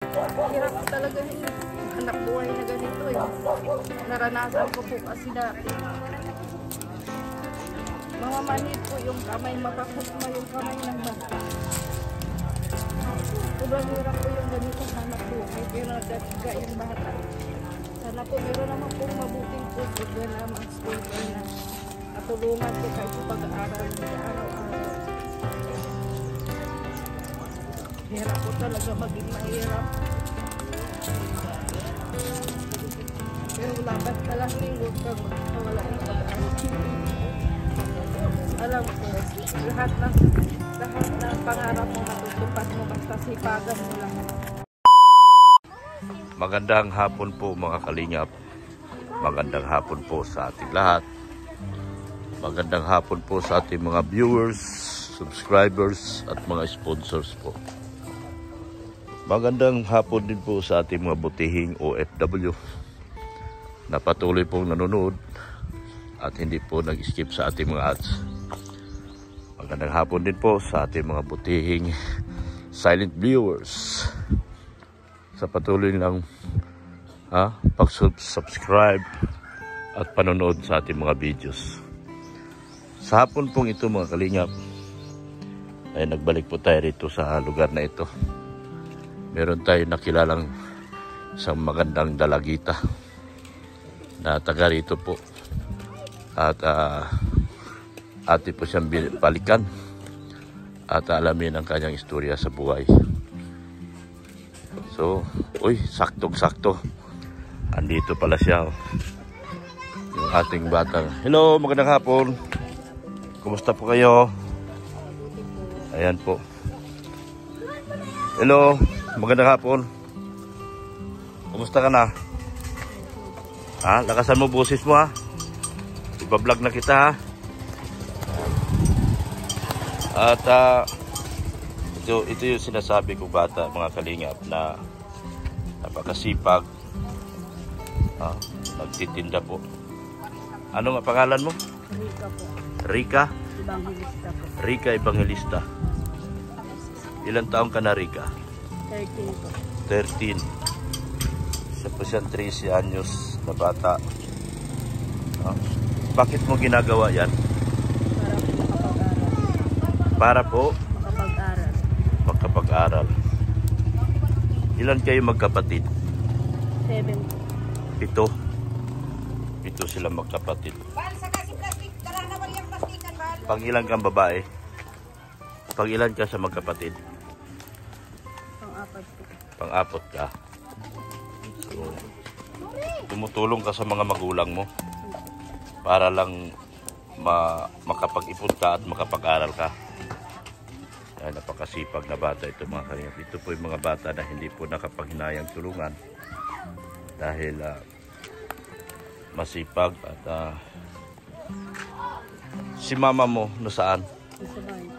Hirap ko talaga hanap buhay na ganito eh. Naranasan ko po kasi dati. Mga manhid po yung kamay, makakusma yung kamay ng bata. Sobrang hirap po yung ganito hanap buhay. Pinagatiga yung bata. Sana po meron naman pong mabuting po. Pwede na mga school na natulungan ko kahit sa pag-aaral nila araw-araw. Hirap po talaga maging mahirap. Pero labat ka lang lingkod ka wala ng pag-aaral. Alam ko, lahat ng pangarap mo matutupad mo basta sipagan mo lang. Magandang hapon po mga kalingap. Magandang hapon po sa ating lahat. Magandang hapon po sa ating mga viewers, subscribers at mga sponsors po. Magandang hapon din po sa ating mga butihing OFW na patuloy pong nanonood at hindi po nag-skip sa ating mga ads. Magandang hapon din po sa ating mga butihing silent viewers sa patuloy ng pag-subscribe at panonood sa ating mga videos. Sa hapon pong ito mga kalingap ay nagbalik po tayo rito sa lugar na ito. Meron tayo nakilalang isang magandang dalagita na taga rito po at atin po siyang balikan at alamin ang kanyang istorya sa buhay. So, saktong-sakto andito pala siya yung ating batang. Hello, magandang hapon. Kumusta po kayo? Ayan po. Hello, magandang hapon. Kumusta ka na? Lakasan mo boses mo ha. Iba-vlog na kita ha. At ito yung sinasabi ko bata mga kalingap na napakasipag. Nagtitinda po. Ano nga pangalan mo? Rika po. Rika? Evangelista po. Rika Evangelista. Ilang taong ka na Rika? 13 po. 13. Isa po siyang 13 anyos na bata. Bakit mo ginagawa yan? Para po Makapag-aral. Makapag-aral. Ilan kayo magkapatid? 7 po. 7 sila magkapatid. Pang ilan kang babae? Pang ilan ka sa magkapatid? Pang-apat po. Pang-apat ka. So, tumutulong ka sa mga magulang mo para lang makapag-ipon ka at makapag-aral ka. Ay, napakasipag na bata ito mga kalingap. Ito po yung mga bata na hindi po nakapaghinayang tulungan dahil masipag at si mama mo nasaan? Sa bahay po.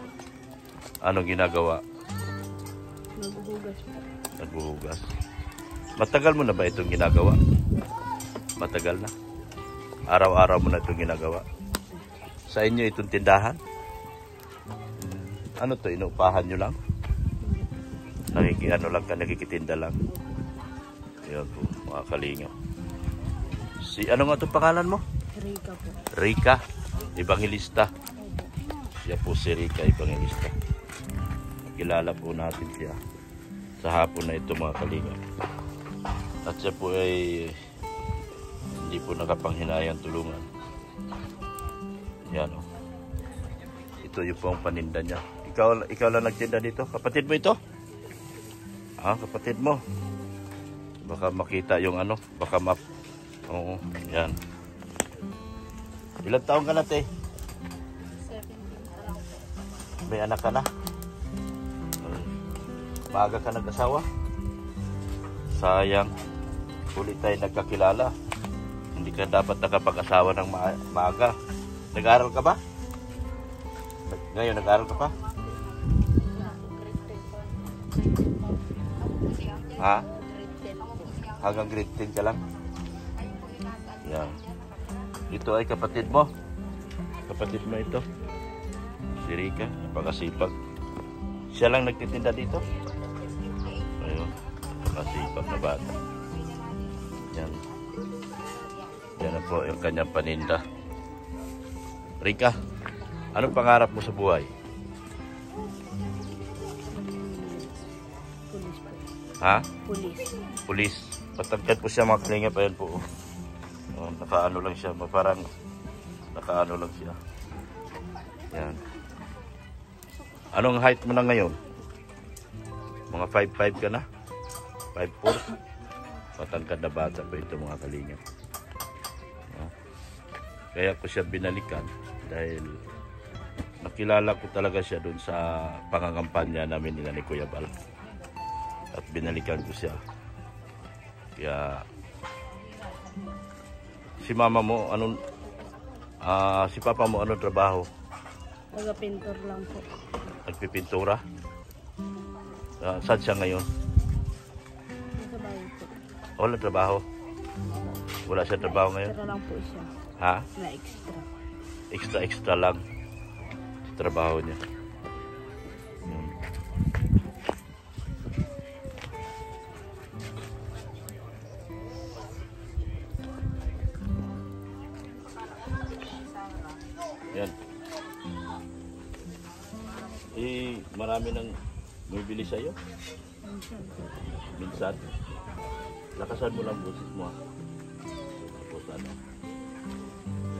Anong ginagawa? Naghuhugas po. Naghuhugas. Matagal mo na ba itong ginagawa? Matagal na. Araw-araw mo na itong ginagawa. Sa inyo itong tindahan? Ano to, inuupahan nyo lang? Nakikitinda lang. Ayan po, mga kalingap. Ano nga itong pangalan mo? Rika po. Rika Evangelista. Siya po si Rika Evangelista. Kilala po natin siya sa hapon na ito mga kalingap. At siya po ay hindi po nakapanghinayang tulungan. Yan o. Ito yung pong paninda niya. Ikaw lang nagtinda dito? Kapatid mo ito? Kapatid mo. Baka makita yung baka map. Oo, yan. Ilang taong ka na, te? 17. May anak ka na? Maaga ka nag-asawa? Sayang. Huli tayo nagkakilala. Hindi ka dapat nakapag-asawa ng maaga. Nag-aaral ka ba? Ngayon, nag-aaral ka pa? Hanggang grade 10 ka lang? Yan. Ito ay kapatid mo. Kapatid mo ito. Si Rika, napakasipag. Siya lang nagtitinda dito. Ayun, mayabang na bata. Yan. Yan na po yung kanyang paninda. Rika, anong pangarap mo sa buhay? Pulis po. Ha? Pulis. Pulis. Patangkad po siya mga kalinga pa yan po. Nakaano lang siya. Parang nakaano lang siya. Yan. Anong height mo na ngayon? Mga 5'5" ka na? 5'4"? Patangkad na bata pa ito mga kalinga. Kaya ko siya binalikan dahil nakilala ko talaga siya doon sa pangangampanya namin nila ni Kuya Bal. At binalikan ko siya. Kaya si mama mo, si papa mo, anong trabaho? Taga-pintor lang po. Nagpipintura? Saan siya ngayon? Sa bahay po. Wala trabaho? Wala siya trabaho ngayon? Extra lang po siya. Ha? Na extra. Extra lang sa trabaho niya. Yan. Marami nang bumibili sa'yo? Minsan. Lakasan mo lang boses mo. Tapos ano?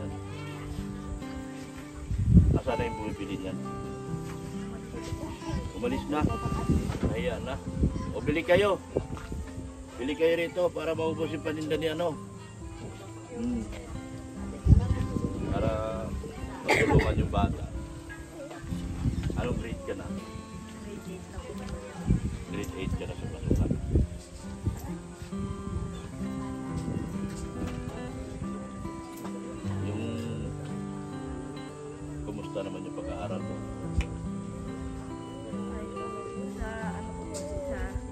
Yan. Nasaan na yung bumibili niyan? Umalis na. Nahiya na. O bili kayo. Bili kayo rito para maubos yung paninda ni ano. Para matulungan yung bata. Anong grade ka na? Grade 8 ka na sa pasukan. Yung kumusta naman yung pag-aaral mo?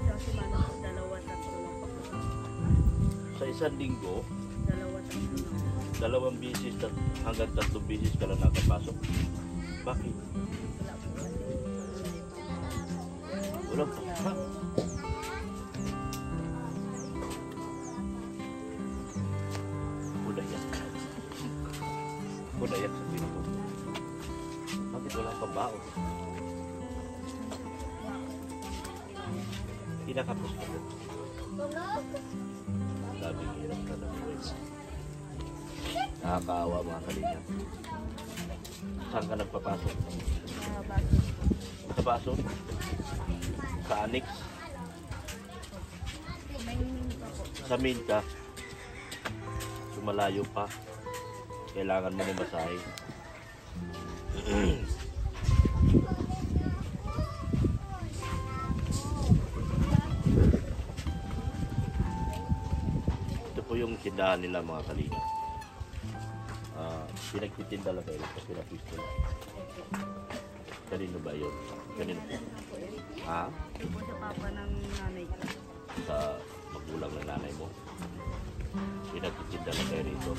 Sa semana po, 2-3 lang po. Sa isang linggo, 2-3 lang. 2 bisis hanggang 3 bisis ka lang nakapasok. Bakit? Wala pa. Ha? Budayak. Budayak sa pinto. Bakit wala pa baon? Kinakapos ka po. Labing hirap ka na buhay. Nakakaawa mga kalinga. Saan ka nagpapasok? Sa baso? Sa annex? Sa main ka? Sumalayo pa. Kailangan mo na masahe. Ito po yung tindahan nila mga kalinga. Pinagtitinda lang kayo sa pinapwisto lang. Kanino ba yun? Kanino po? Ha? Ito po sa papa ng nanay ko. Sa magulang ng nanay mo? Pinagtitinda lang kayo rito.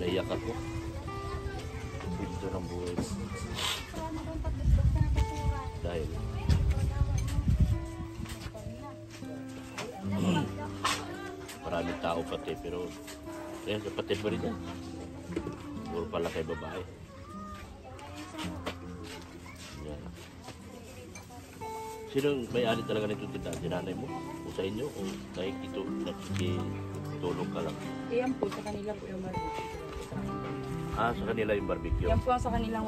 Naiyak ako. Pinto ng buhay mo. Dahil maraming tao pati, pero ayan, kapatid mo rin yan. Puro pala kay babae. Yan. Sino may-ari talaga nito tindahan? Sinanay mo? O sa inyo? O kahit ito nakikitulong ka lang? Yan po, sa kanila po yung barbecue. Sa kanila yung barbecue. Yan po ang sa kanilang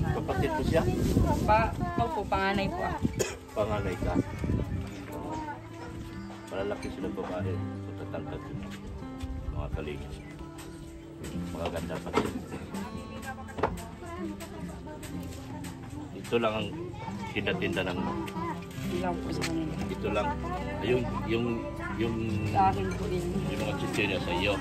Kapatid mo siya? Panganay po ako. Panganay ka? Malalaki silang babae. Tatangkad yun. Mga kalinga. Mga ganda pa. Ito lang ang tinda-tinda ng Ilang po sa kanila. ito lang. Yung Sa akin po din. yung mga chichirya sa iyo.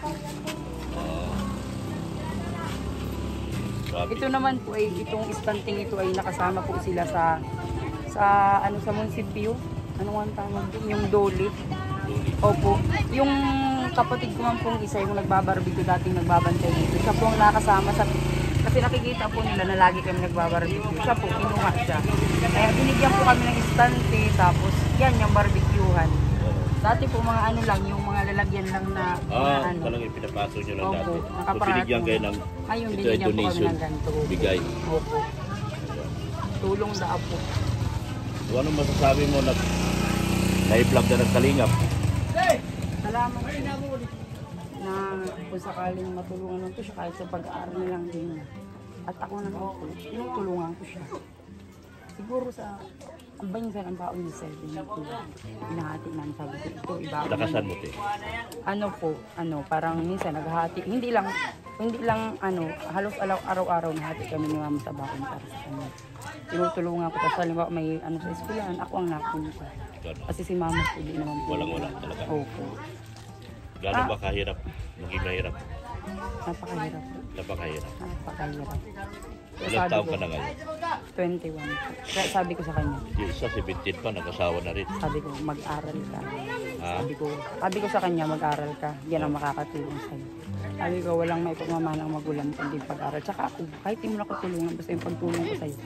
Grabe. Ito naman po ay itong istanting ito ay nakasama po sila sa munisipyo. Ano nga ang tawag doon? Yung doli. Opo. Yung kapatid ko man pong isa yung nagbabarbecue, dating nagbabantay dito. Siya po ang nakasama sa... Kasi nakikita po nila na lagi kami nagbabarbecue. Siya po, kinuha siya. Kaya binigyan po kami ng istante, tapos yan yung barbecuehan. Dati po mga ano lang, yung mga lalagyan lang na ano. Talagang pinapasok nyo lang Opo, dati. So, nakaparate binigyan kayo ng Ngayon, ito ay binigyan po kami donation. ng ganito. Bigay. Opo. Tulong daw po. So, anong masasabi mo na na-vlog na ng Kalingap? Salamat po na kung sakaling matulungan mo po siya kahit sa pag-aaral na lang din niya. At ako naman po, tinutulungan ko siya. Siguro sa ang banyan ang baon ni Sir, hinahati namin, sabi ko ito, ibaon. Lakasan mo, te. Ano po, parang minsan naghahati, hindi lang ano, halos araw-araw nahati kami ni Mama sa baon para sa kanya. Tinutulungan ko, tapos halimbawa may ano sa eskwelahan, ako ang napunta. Kasi si Mama po, di naman po. Walang-wala talaga. Opo. Gano'n ba kahirap? Maging mahirap? Napakahirap po. Napakahirap. Napakahirap. Ilang taon ka na ngayon? 21 po. Kaya sabi ko sa kanya, Yung isa, 17 pa, nag-asawa na rin. sabi ko, mag-aral ka. Ha? Sabi ko sa kanya, mag-aral ka. Yan ang makakatulong sa'yo. Sabi ko, walang may pagmamahal ang magulang kundi pag-aral. Tsaka ako, kahit di mo na ako tulungan, basta yung pagtulong ko sa'yo.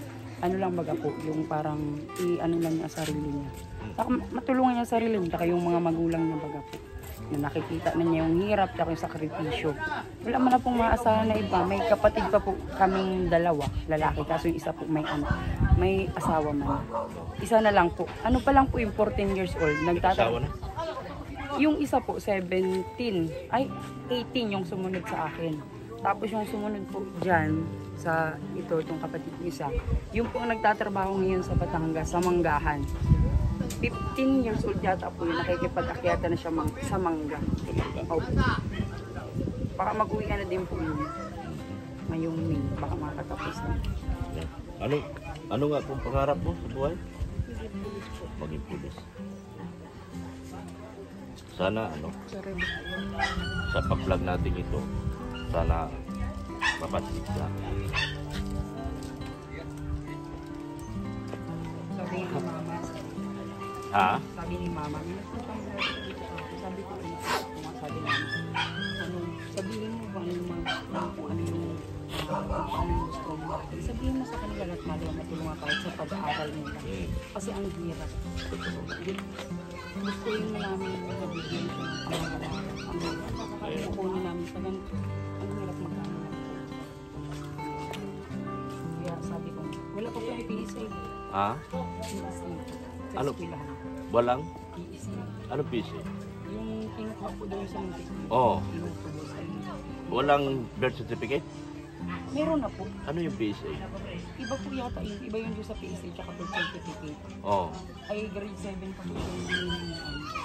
Ano lang baga po, yung parang i-ano lang niya sarili niya. Saka matulungan niya sarili niya, tsaka yung mga magulang niya baga po. Na nakikita na niya yung hirap, tsaka yung sakripisyo. Wala man na pong maasahan na iba. May kapatid pa po kaming dalawa, lalaki. Kaso yung isa po may asawa man. Isa na lang po. Ano pa lang po yung 14 years old. Asawa na? Yung isa po, 17. Ay, 18 yung sumunod sa akin. Tapos yung sumunod po dyan, sa itong kapatid ko isa, yung po ang nagtatrabaho ngayon sa Batangas, sa Manggahan. 15 years old yata po yun, nakikipag-akyata na siya sa mangga. Opo. Baka mag-uwi ka na din po yun. Ngayong May, baka makatapos na. Ano nga kung pangarap mo sa buhay? Maging pulis. Sana sa pag-vlog natin ito, sana mapatigit ka. Sabi ni Mama, Ha? sabi ni Mama, sabi ko, sabi namin, sabihin mo ba ano yung gusto mo? Sabihin mo sa kanila at mali ang matulungan kahit sa pag-aaral nila. Kasi ang hirap. Gusto yun na namin nabigyan siya ng pangalaman. Ang kukunin namin sa ganito. Ang hirap magkano. Kaya sabi ko, wala pa po yung PSA. Ha? PSA. Ano? Walang? PSA. Ano PC? Yung kinukuha po doon sa muntik. Oo. Inutubo sa inyo. Walang birth certificate? Meron na po. Ano yung PSA? Iba po yata yun. Iba yung doon sa PSA tsaka birth certificate. Oo. Ay, grade 7 pa po yung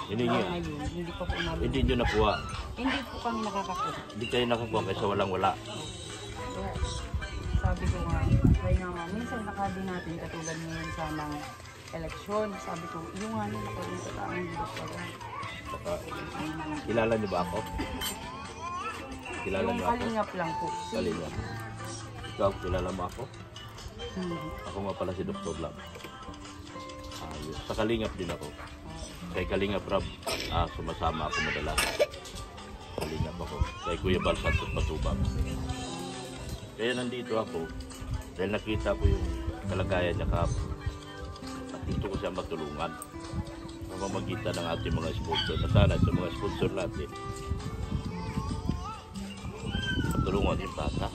Hiningi. ngayon. Hindi pa po namin. Hindi nyo nakuha. Hindi po kami nakakakuha. Hindi kayo nakakuha kasi walang-wala. Kaya, sabi ko nga, kaya nga, minsan nakadi natin katulad ngayon sa ng eleksyon. Sabi ko, yung nga nila ko rin sa taong dito pala. Baka, kilala nyo ba ako? Kilala Yung nyo ako? kalingap lang po. Kalingap. Ikaw, kilala mo ako? Hindi. Ako nga pala si Dr. Lab. Sa Kalingap din ako. Kay Kalingap Rab, sumasama ako madalas. Kalingap ako. Kay Kuya Bal Santos Matubang. Kaya nandito ako dahil nakita ko yung kalagayan niya kahapon. At gusto ko siya matulungan. Sa pamamagitan ng ating mga sponsor. Na sana sa mga sponsor natin. Matulungan yung bata.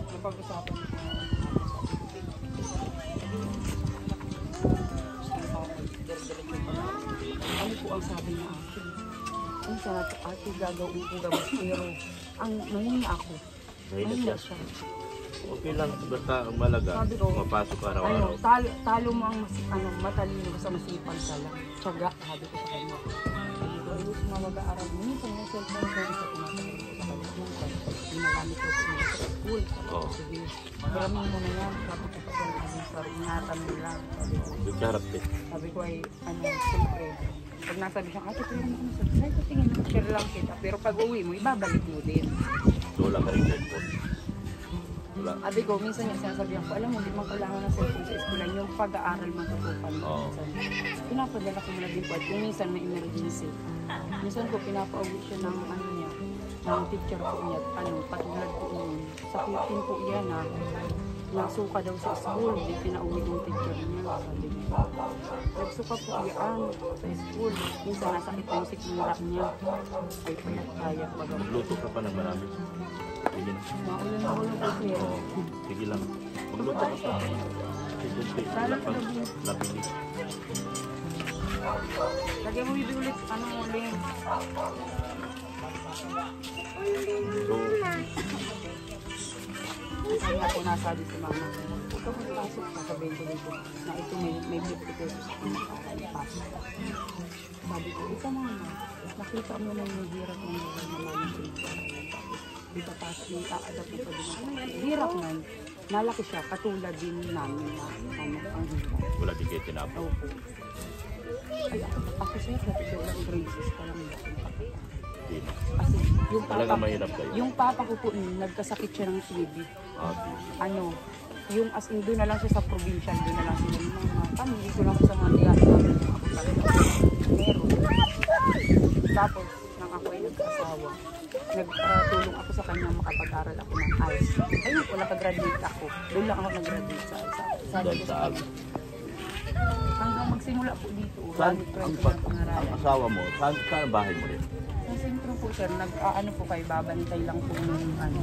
Napag-usapan ko ano po ang sabi niya akin? Ang sabi ko, ate gagawin ko gamot pero ang mahinya ako. Mahinya siya. Okay lang, basta ang malaga, Sabi ko, mapasok Ano, araw-araw. talo mo ang matalino sa masipag ka lang. Tiyaga, sabi ko sa kanya. Sabi ko, ayos na mag-aaral mo. Minsan yung cellphone ko, isa tinatanong ko sa kanya. Minsan, ginagamit ko sa school. Sabi ko, sige, maraming mo na yan. Sabi ko, ingatan mo lang. Sabi ko, Nagkarap din. sabi ko ay, siyempre, pag nasabi siya, ate, pero mo sabi, ay, tingin, share lang kita. Pero pag uwi mo, ibabalik mo din. Wala ka rin cellphone. Wala. Sabi ko, minsan yung sinasabihan ko, alam mo, hindi man kailangan ng cellphone sa eskwela, yung pag-aaral matutupan mo. Oo. Pinapadala ko muna din po at kung minsan may emergency, Minsan po, pinapauwi siya ng ano niya, ng teacher po niya, patulad po yun. Sakitin po yan na nasuka daw sa school, di pinauwi ng teacher niya. Sabi niya, nagsuka po yan sa school. Minsan nasakit yung sikmura niya. Ay, kaya pa daw. Magluto ka pa ng marami. Sige na. Maulan na ulo po siya. Oo, sige lang. Magluto ka pa. Sige, wala pa. Nabili. Lagyan mo bibig ulit, ano ulit. So, Kaya po nasabi si mama, ito magpasok sa sabihin ko dito na ito may 50 pesos ako nakakalipas. Sabi ko, ito mama, nakita mo na yung hirap ng mga naman dito. Di ba pasok yung kaadap mo pa din. Hirap man, nalaki siya, katulad din namin na ano, ang hirap. wala din kayo tinapo. Opo. Ay, ako sir, dati ko lang grade 6 pa lang. Hindi na. Kasi yung Talaga papa, mahirap kayo. yung papa ko po, nagkasakit siya ng TB. Okay. Ano, yung as in doon na lang siya sa probinsya, doon na lang sila yung mga kami, dito lang sa mga tiyatro namin, ako talaga. Meron. Tapos, nang ako ay nagkasawa, nagtulong ako sa kanya makapag-aral ako ng ICE. Ayun po, nakagraduate ako. Doon lang ako nag-graduate sa ICE. Dahil sa amin. Hanggang magsimula po dito, Saan bago ang, ang pangaralan. ang asawa mo? Saan ang bahay mo rin? Sa sentro po sir, nag-ano po kayo, babantay lang po yung ano,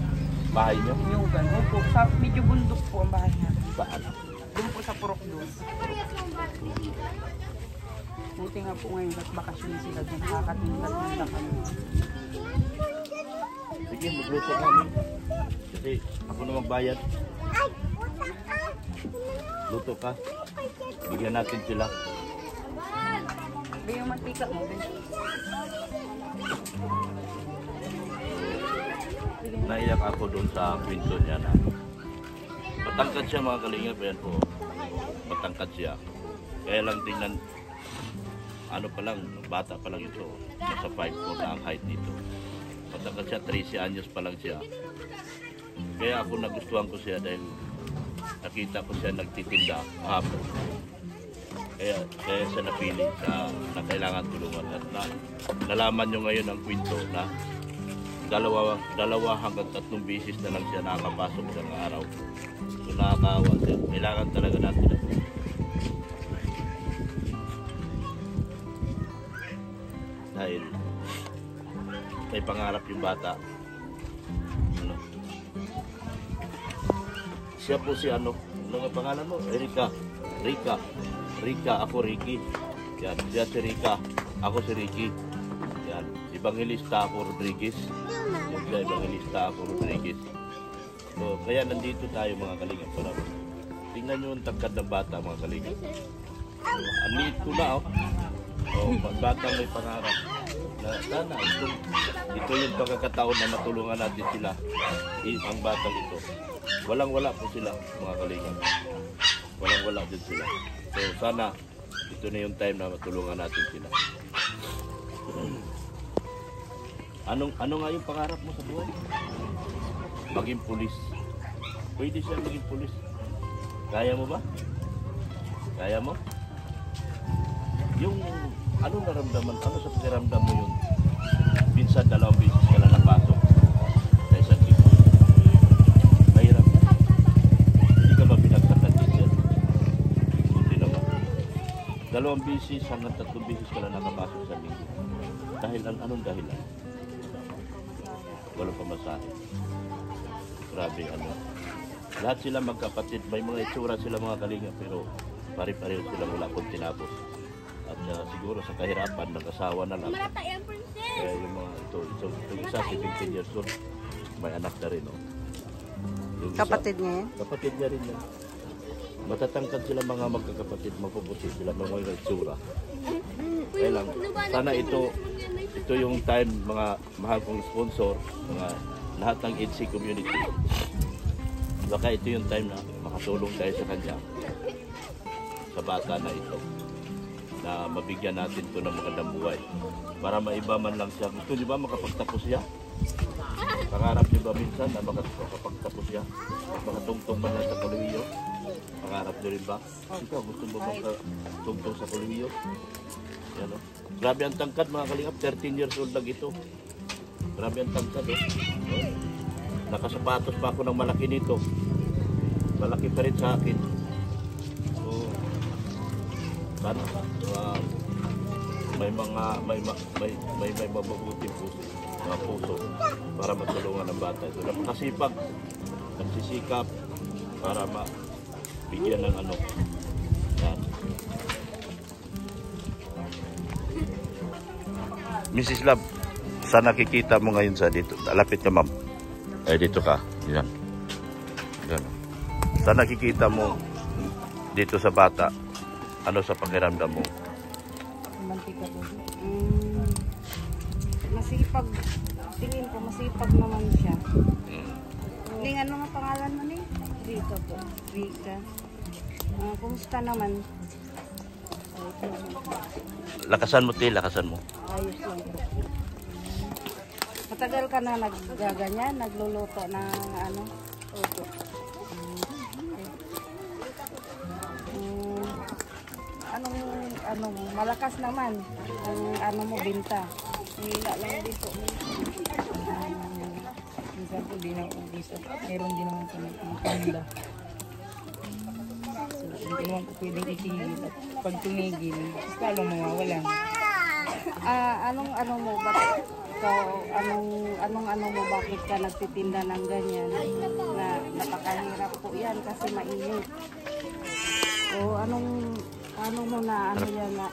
Bahay niyo? yung gano'n po. Sa, medyo bundok po ang bahay natin. Saan? Doon po sa Purok doon. Buti nga po ngayon, at bakasyon sila doon, nakakatingkat lang kami. Sige, magluto kami. Kasi ako na magbayad. Luto ka. Bigyan natin sila. Ba yung mantika mo, Ben? Naiyak ako doon sa kwento niya na matangkad siya mga kalingap. Yan po. Matangkad siya. Kaya lang tingnan, ano pa lang, bata pa lang ito. Nasa 5'4" na ang height nito. Matangkad siya, 13 anyos pa lang siya. Kaya ako nagustuhan ko siya dahil nakita ko siya nagtitinda hapon. Kaya siya napili na kailangan tulungan. At nalaman nyo ngayon ang kwento na dalawa hanggang 3 beses na lang siya nakakapasok sa araw. So nakakaawa siya. Kailangan talaga natin na. Dahil may pangarap yung bata. Ano? Siya po si ano nga pangalan mo? Rika, ako Ricky. Yan, siya si Rika, ako si Ricky. Yan, Evangelista ako Rodriguez. Yan siya, Evangelista ako Rodriguez. So, kaya nandito tayo mga kalingap. Para tingnan nyo ang tagkad ng bata mga kalingap. Ang liit ko na oh. Bata may pangarap. Na sana ito yung pagkakataon na matulungan natin sila. Ang batang ito. Walang-wala po sila mga kalingap. Walang-wala din sila. So sana ito na yung time na matulungan natin sila. Ano nga yung pangarap mo sa buhay? Maging pulis. Pwede siya maging pulis. Kaya mo ba? Kaya mo? Yung ano naramdaman, ano sa pakiramdam mo yung minsan 2 beses ka na napasok sa isang linggo? Mahirap. Hindi ka ba binagsakan din? Hindi naman. 2 beses hanggang 3 beses ka na nakapasok sa linggo. Dahil anong dahilan? Walang pamasahe. Grabe ano. Lahat sila magkapatid, may mga itsura sila mga kalinga pero pare-pareho sila wala pong tinapos. At siguro sa kahirapan, nag-asawa na lang. Kaya yung mga itong isa, 17 years old, may anak na rin. Yung Kapatid isa, niya yan? Kapatid niya rin yan. Matatangkad sila mga magkakapatid, mapuputi sila ng mga itsura. Kaya lang, sana ito yung time, mga mahal kong sponsor, mga lahat ng EDC community. Baka ito yung time na makatulong tayo sa kanya, sa bata na ito, na mabigyan natin ito ng magandang buhay. Para maiba man lang siya. Gusto niyo ba makapagtapos siya? Pangarap niyo ba minsan na makapagtapos siya? Makatungtong man lang sa kolehiyo? Pangarap niyo rin ba? Ikaw, gusto mo makatungtong sa kolehiyo? Yan o. Grabe ang tangkad mga kalingap, 13 years old lang ito. Grabe ang tangkad eh. Oh. Nakasapatos pa ako ng malaki nito. Malaki pa rin sa akin. Oh. Sana, may mabubuting puso, mga puso para matulungan ang bata ito. Napakasipag, nagsisikap para mabigyan ng ano. Yan. Mrs. Love, saan nakikita mo ngayon sa dito? Lapit ka, ma'am. Ay, dito ka. Yan. Yan. Saan nakikita mo dito sa bata? Ano sa pakiramdam mo? Mantika po. Masipag. Tingin ko, masipag naman siya. Ning, ano nga pangalan mo ni? Rika po. Rika. Kumusta naman? Lakasan mo, Til. Lakasan mo. Ayos lang po. Matagal ka na naggaganyan, nagluluto ng ano? Opo. Ano mo, malakas naman ang ano mo binta. Hila lang dito. Minsan po di na ubisa. Meron din naman kami pangkanda. So, hindi naman po pwedeng itigil. At pag tumigil, mas lalong mawawala. Anong ano mo bakit mo bakit ka nagtitinda ng ganyan na napakahirap po yan kasi mainit. O anong mo na ano yan na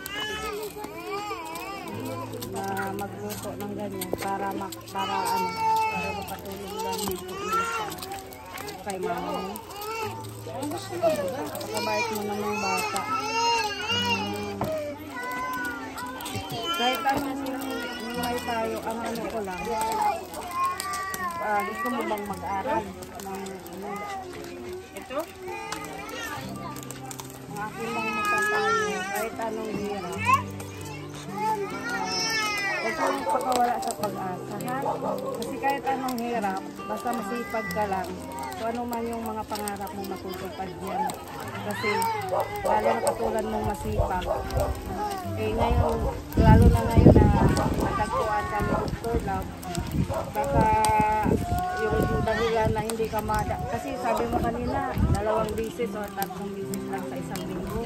magluto ng ganyan para makatulong lang dito kay mama mo. Pakabait mo ng mga bata. Kahit anong may tayo, ang ano ko lang, gusto mo bang mag-aral ng ano? Ito? Ang akin lang matapayo, kahit anong hirap. Huwag kang pakawala sa pag-asa, ha? Kasi kahit anong hirap, basta masipag ka lang, kung ano man yung mga pangarap mo matutupad yan. Kasi lalo na katulad mong masipag. Eh ngayon, lalo na ngayon na natagpuan ka ni Dr. Love, baka yung dahilan na hindi ka kasi sabi mo kanina, 2 bisis o 3 bisis lang sa isang linggo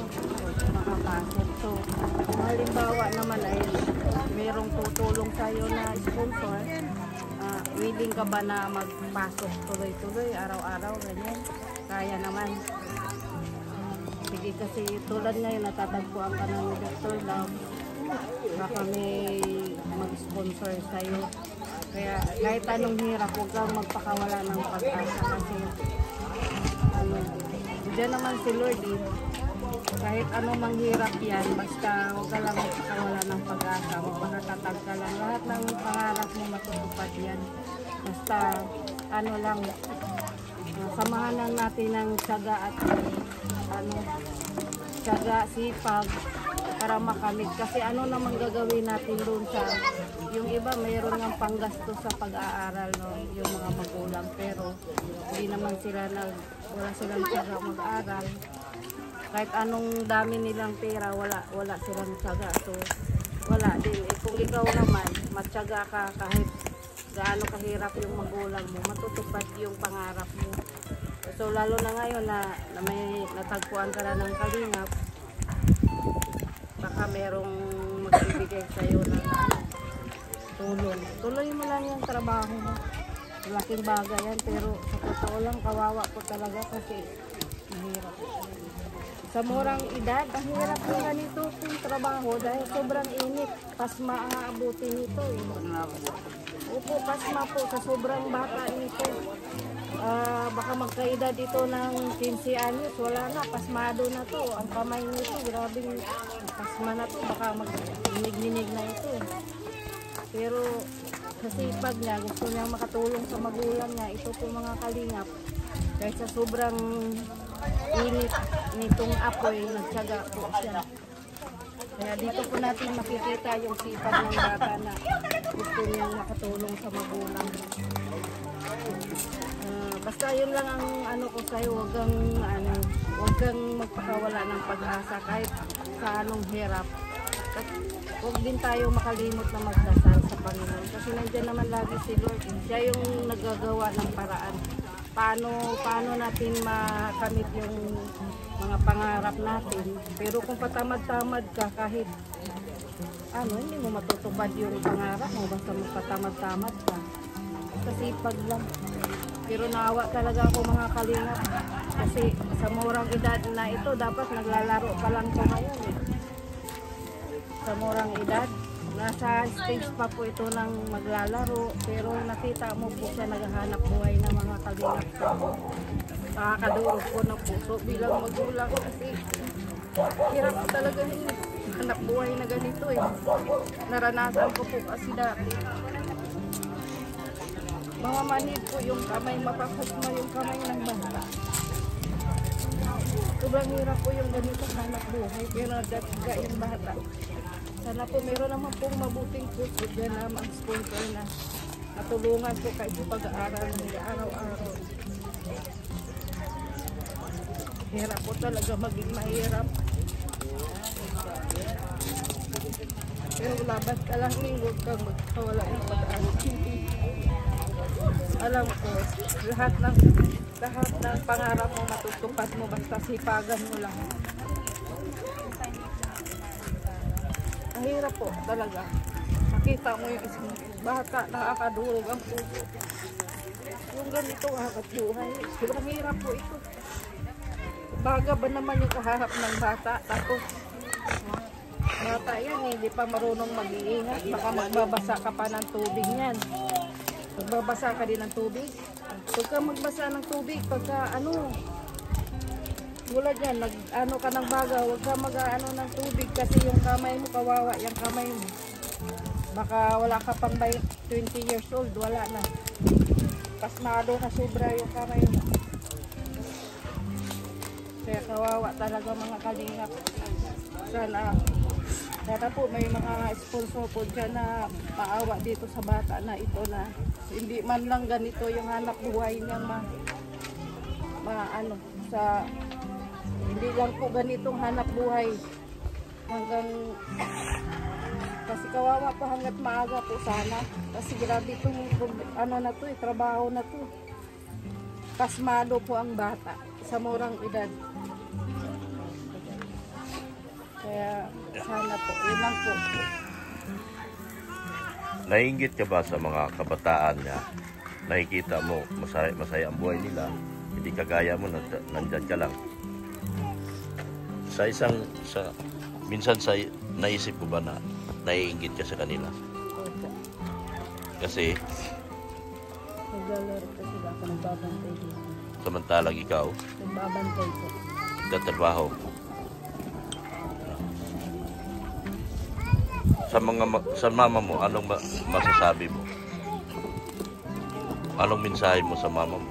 makapasok. So, kung halimbawa naman ay mayroong tutulong sa'yo na sponsor, willing ka ba na magpasok tuloy-tuloy, araw-araw, ganyan? Kaya naman. Sige, kasi tulad ngayon natatagpuan ka ng Dr. Love, baka may mag-sponsor sa'yo. Kaya kahit anong hirap, huwag kang magpakawala ng pag-asa kasi diyan naman si Lord eh. Kahit anong manghirap yan, basta huwag ka lang magpakawala ng pag-asa, magpakatatag ka lang. Lahat ng pangarap mo matutupad yan. Basta ano lang, samahan lang natin ng tiyaga at tiyaga, sipag para makamit. Kasi ano naman gagawin natin doon sa, yung iba mayroon ng panggasto sa pag-aaral, no? Yung mga magulang, pero hindi naman sila wala silang tiyaga mag-aaral. Kahit anong dami nilang pera, wala silang tiyaga. So, wala din. Kung ikaw naman, matyaga ka kahit gaano kahirap yung magulang mo, matutupad yung pangarap mo. So, lalo na ngayon na may natagpuan ka na ng kalingap, baka merong magbibigay sa'yo ng tulong. Tuloy mo lang yung trabaho mo. Malaking bagay yan, pero sa totoo lang, kawawa ko talaga kasi mahirap. Sa murang edad, ang hirap ko ganito yung trabaho dahil sobrang init. Pasma ang aabutin nito. Opo, pasma po sa sobrang bata nito. Baka magkaedad ito ng 15 anyos, wala na, pasmado na to. Ang kamay nito, grabing pasma na to, baka mag-ninig na ito. Pero sa sipag niya, gusto niya makatulong sa magulang niya. Ito po mga kalingap, dahil sa sobrang init nitong apoy, nagtyaga po siya. Kaya dito po natin makikita yung sipag ng bata na gusto niyang makatulong sa magulang. Basta yun lang ang ano ko sa'yo, huwag kang magpakawala ng pag-asa kahit sa anong hirap. At huwag din tayo makalimot na magdasal sa Panginoon. Kasi nandiyan naman lagi si Lord. Siya yung naggagawa ng paraan. Paano natin makamit yung mga pangarap natin. Pero kung patamad-tamad ka, kahit hindi mo matutupad yung pangarap mo, basta magpatamad-tamad ka. Kasipag lang. Pero naawa talaga ako mga kalingap. Kasi sa murang edad na ito, dapat naglalaro pa lang ito ngayon. Sa murang edad, nasa stage pa po ito ng maglalaro. Pero nakita mo po siya naghahanap buhay ng mga kalingap. Nakakadurog po ng puso bilang magulang. Kasi hirap po talaga yun. Hanap buhay na ganito eh. Naranasan ko po kasi dati. Mga manid po yung kamay, mapapasma yung kamay ng bata. Sobrang hirap po yung ganito hanap buhay, pero nagdaga yung bata. Sana po meron naman pong mabuting puso dyan na mga sponsor na natulungan po kayo sa pag-aaral nila araw-araw. Hirap po talaga maging mahirap. Pero laban ka lang eh, huwag kang magkawala ng pag-aaral. Alam ko, lahat ng pangarap mo matutupad mo basta sipagan mo lang. Ang hirap po talaga. Makita mo yung isang bata, nakakadurog ang puso. Yung ganito hanap buhay. Sobrang hirap po ito. Baga ba naman yung kaharap ng bata? Tapos, bata yan, hindi pa marunong mag-iingat. Baka magbabasa ka pa ng tubig yan. Magbabasa ka din ng tubig. Pagka magbasa ng tubig, pagka tulad yan, nag-ano ka ng baga, huwag ka mag-ano ng tubig kasi yung kamay mo, kawawa yung kamay mo. Baka wala ka pang 20 years old, wala na. Pasmado na sobra yung kamay mo. Kaya kawawa talaga mga kalingap. Sana po may mga sponsor po dyan na paawa dito sa bata na ito na hindi man lang ganito yung hanap buhay niya hindi lang po ganitong hanap buhay hanggang kasi kawawa po hanggat maaga po sana kasi grabe itong trabaho na to. Pasmado po ang bata sa murang edad. Kaya sana po, yun lang po. Naiinggit ka ba sa mga kabataan niya? Nakikita mo, masaya ang buhay nila. Hindi kagaya mo, nandyan ka lang. Minsan naisip ko ba na naiinggit ka sa kanila? Opo. Kasi, Naglalaro po sila ako, nagbabantay dito. samantalang ikaw, Nagbabantay po. nagtatrabaho. Sa mama mo, anong masasabi mo? Anong mensahe mo sa mama mo?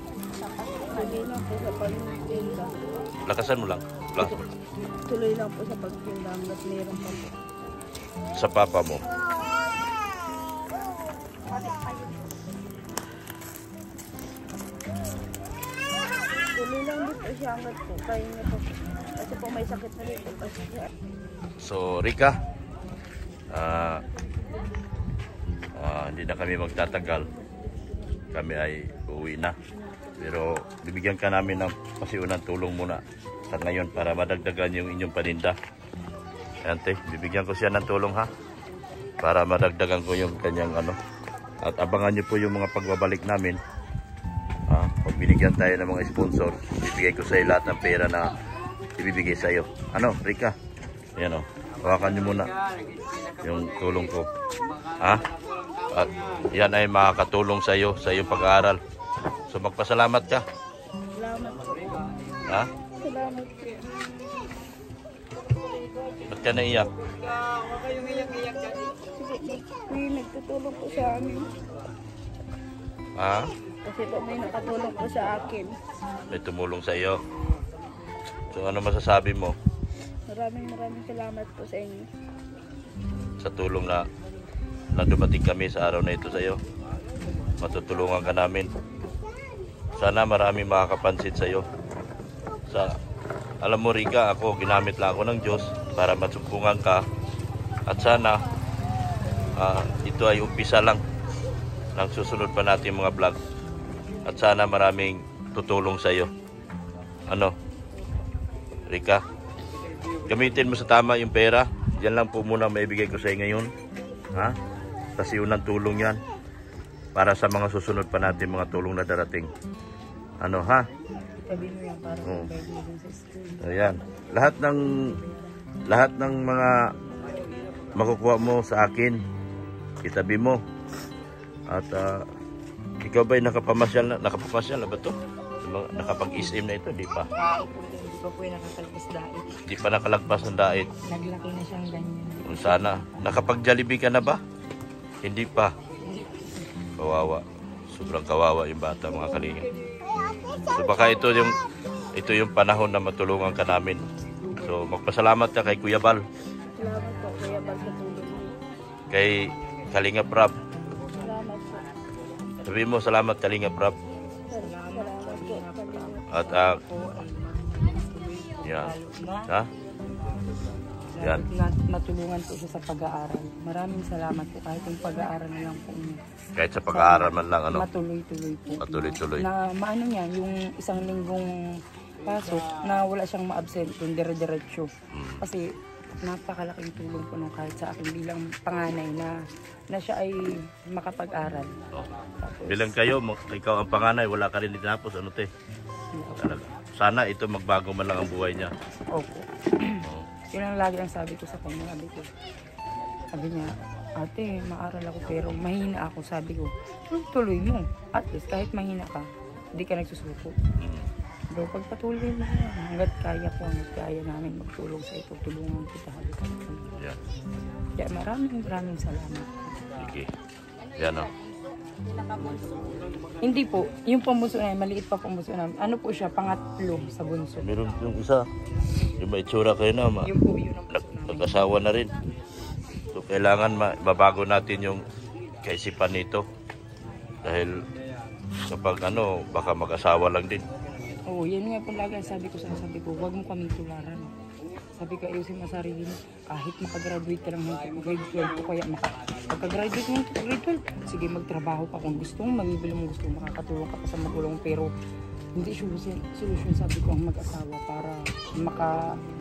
Tuloy lang po sa pagtinda. Lakasan mo lang. Tuloy lang po sa pagtinda hanggat meron pa po. Sa papa mo. Tuloy lang din po siya hanggat po. Kaya niya po. Kasi po may sakit na rin po. So, Rika, hindi na kami magtatagal. Kami ay uuwi na. Pero bibigyan ka namin ng pasiunang tulong muna sa ngayon para madagdagan yung inyong paninda. Ante, bibigyan ko siya ng tulong ha. Para madagdagan ko yung kanyang At abangan niyo po yung mga pagbabalik namin. Pag binigyan tayo ng mga sponsor, bibigay ko sa iyo lahat ng pera na ibibigay sa iyo. Rika? Ayan hawakan niyo muna yung tulong ko. At yan ay makakatulong sa iyo sa iyong pag-aaral. So magpasalamat ka. Salamat po. Salamat po. Ba't ka naiyak? May nagtutulong po sa amin. Kasi po may nakatulong po sa akin. May tumulong sa iyo. So ano masasabi mo Maraming salamat po sa inyo. sa tulong na dumating kami sa araw na ito sa iyo? Matutulungan ka namin. Sana marami makakapansin sa iyo. Alam mo Rika, ginamit lang ako ng Diyos para matsumbungan ka At sana ito ay umpisa lang ng susunod pa natin mga vlog. At sana maraming tutulong sa iyo. Ano? Rika, gamitin mo sa tama yung pera. Yan lang po muna maibigay ko sa iyo ngayon. Ha? Kasi unang tulong yan para sa mga susunod pa natin mga tulong na darating. Ano ha? Itabi mo yan para sa baby din sa school. Ayan. Lahat ng mga makukuha mo sa akin, itabi mo. At ikaw ba'y nakapamasyal na ba to? Nakapag-SM na ito, di pa? Hindi pa po yung nakakalpas dait. Di pa nakalagpas ng dait. Naglaki na siyang ganyan. Kung sana. Nakapag-Jollibee ka na ba? Hindi pa. Kawawa. Sobrang kawawa yung bata, mga kalingap. So baka ito yung panahon na matulungan ka namin. So magpasalamat ka kay Kuya Bal. Salamat po, Kuya Bal, sa tulong niyo. Kay Kalingap Rab. Salamat po. Sabihin mo salamat Kalingap Rab. Salamat po. At yan. Ha? Yan. Natulungan po siya sa pag-aaral. Maraming salamat po kahit yung pag-aaral na lang po niya. Kahit sa pag-aaral man lang, ano? Matuloy-tuloy po. Matuloy-tuloy. Na maano niya, yung isang linggong pasok na wala siyang ma-absent, yung dire-diretso. Kasi napakalaking tulong po nung kahit sa akin bilang panganay na siya ay makapag-aral. Oh. Bilang kayo, ikaw ang panganay, wala ka rin tinapos, ano te? Talaga. Sana ito magbago man lang ang buhay niya. Opo. Oh. Yun ang lagi ang sabi ko sa kanya. Sabi niya, ate, maaral ako pero mahina ako. Sabi ko, tuloy mo. At least kahit mahina ka, hindi ka nagsusuko. So pagpatuloy mo na, hanggat kaya namin magtulong sa ito, tulungan kita. Yeah. Kaya maraming salamat. Sige. Yan o. Hindi po, yung pambunso namin, maliit pa pambunso namin. Ano po siya, pangatlo sa bunso. Meron yung isa. Yung may itsura kayo na. Yun po, yun ang bunso namin. Nag-asawa na rin. So kailangan mabago natin yung kaisipan nito. Dahil kapag baka mag-asawa lang din. Oo, yan nga po lagi ang sabi ko, huwag mo kaming tularan. Sabi ko, ayusin mo sarili mo. Kahit makagraduate ka lang ng grade 12 o kaya pagka-graduate mo ng grade 12, sige magtrabaho ka kung gusto mo, magibili mo gusto mo, makakatulong ka pa sa magulang. Pero hindi solusyon sabi ko ang mag-asawa para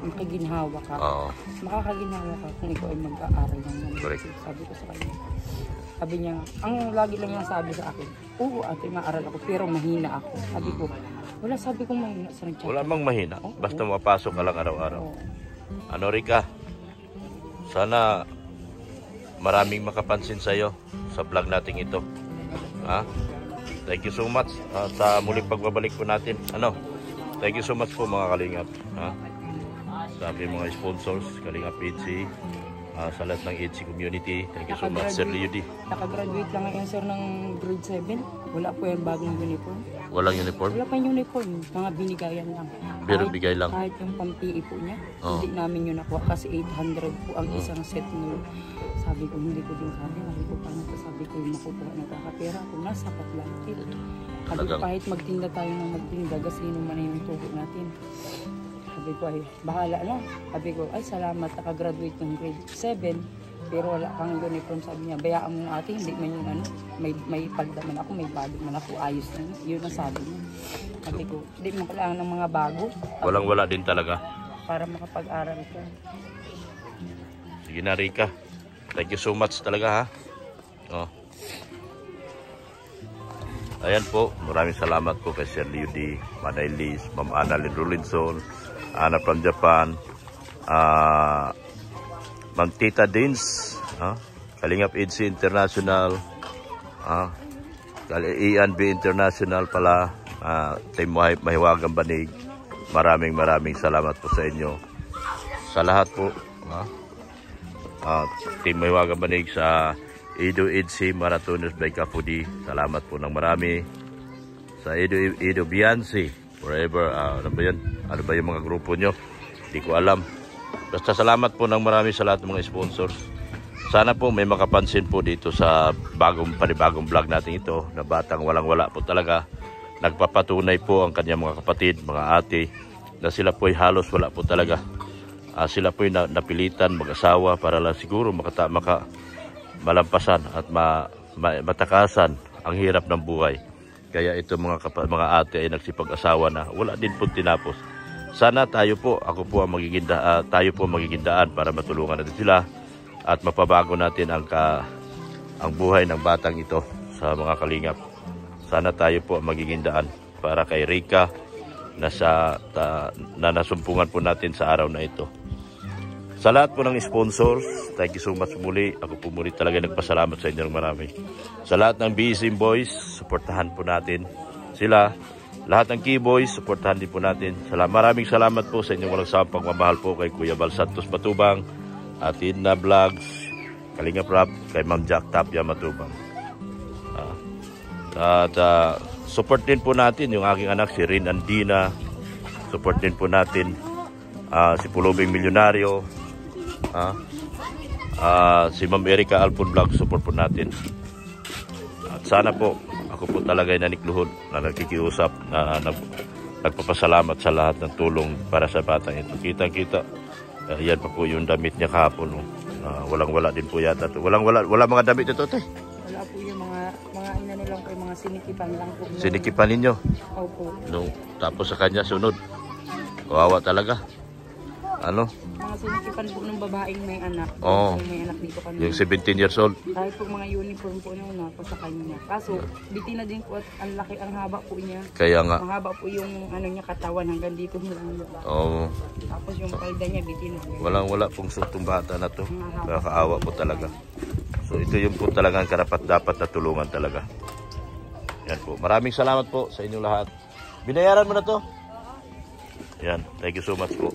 makaginhawa ka. Oo. Makakaginhawa ka kung ikaw ay mag-aaral ng Correct. sabi ko sa kanya. Sabi niya, ang lagi lang niya sabi sa akin, oo ate, maaral ako pero mahina ako. Sabi ko, wala sabi kong mahina sa nagchat. Wala mang mahina. Basta mapasok ka lang araw-araw. Oo. Ano Rika? Sana maraming makapansin sa'yo sa vlog natin ito. Ha? Thank you so much sa muling pagbabalik po natin. Thank you so much po mga Kalingap. Ha? Sabi mga sponsors, Kalingap EDC, sa lahat ng EDC community. Thank you so much, Sir Leody. Nakagraduate lang ngayon sir ng grade 7. Wala po yung bagong uniform. Walang uniform? Wala pa yung uniform. Mga binigayan lang. Pero bigay lang. Kahit yung pang-PE po niya, Oh. hindi namin yun nakuha kasi 800 po ang isang set nun. Sabi ko, hindi ko din sabi. Sabi ko, paano ko sabi ko yung makukuha ng kakapera ko, nasapat lang. Sabi ko, Talagang- kahit magtinda tayo ng magtinda, gasino man na yung tubo natin. Sabi ko, ay, bahala na. Sabi ko, ay, salamat, nakagraduate ng grade 7. Pero wala kang uniform, sabi niya, bayaan mo ate, hindi man yung may palda man ako, may bago man ako, ayos na yun. Yun ang sabi niya. Sabi ko, hindi mo kailangan ng mga bago. Walang-wala din talaga. Para makapag-aral ko. Sige na Rika. Thank you so much talaga ha. Oh. Ayan po, maraming salamat po kay Sir Leody, Manay Liz, Ma'am Annalyn Rolinson, Anna from Japan, Ma'am Tita Dins, Kalingap EDC International, Ian B International pala, Team Mahiwagang Banig. Maraming salamat po sa inyo. Sa lahat po, Team Mahiwagang Banig sa Edo EDC Marathoners by Kafudi. Salamat po ng marami. Sa Edo Biansi, forever, ano ba yan? Ano ba yung mga grupo nyo? Hindi ko alam. Basta salamat po ng marami sa lahat ng mga sponsors. Sana po may makapansin po dito sa panibagong vlog natin ito na batang walang-wala po talaga. Nagpapatunay po ang kanyang mga kapatid, mga ate, na sila po ay halos wala po talaga. sila po napilitan mag-asawa para lang siguro malampasan at matakasan ang hirap ng buhay. Kaya ito mga ate ay nagsipag-asawa na wala din po tinapos. Sana tayo po ang magiging daan para matulungan natin sila at mapabago natin ang buhay ng batang ito sa mga kalingap. Sana tayo po ang magiging daan para kay Rica na nasumpungan po natin sa araw na ito. Sa lahat po ng sponsors, thank you so much muli. Ako po muli talaga nagpasalamat sa inyo ng marami. Sa lahat ng BSM Boys, suportahan po natin sila. Lahat ng Key Boys, suportahan din po natin. Maraming salamat po sa inyong walang sawang pagmamahal po kay Kuya Bal Santos Matubang, at Edna Vlogs, Kalingap Rap, kay Ma'am Jack Tapia Matubang. Support din po natin yung aking anak, si Rin Andina. Support din po natin si Pulubing Milyonaryo. Si Ma'am Erica Alpon Vlog, support po natin. At sana po, ako po talaga ay nanikluhod na nagkikiusap, na nagpapasalamat sa lahat ng tulong para sa batang ito. Kitang-kita, yan pa po yung damit niya kahapon. Walang-wala din po yata. Wala mga damit ito, te. Wala po yung mga inano lang po, yung mga sinikipan lang po. Sinikipan ninyo? Opo. No, tapos sa kanya sunod. Kawawa talaga. Ano? Mga sinikipan po ng babaeng may anak. Oo. May anak dito kanina. Yung 17 years old. Kahit po mga uniform po na po sa kanya. Kaso, biti na din po at ang laki, ang haba po niya. Kaya nga. Mahaba po yung niya katawan hanggang dito lang. Oo. Tapos yung palda niya, biti na. Walang-wala pong suktong bata na to. Nakakaawa po talaga. So ito yung po talagang karapat-dapat na tulungan talaga. Yan po. Maraming salamat po sa inyong lahat. Binayaran mo na to? Yan. Thank you so much po.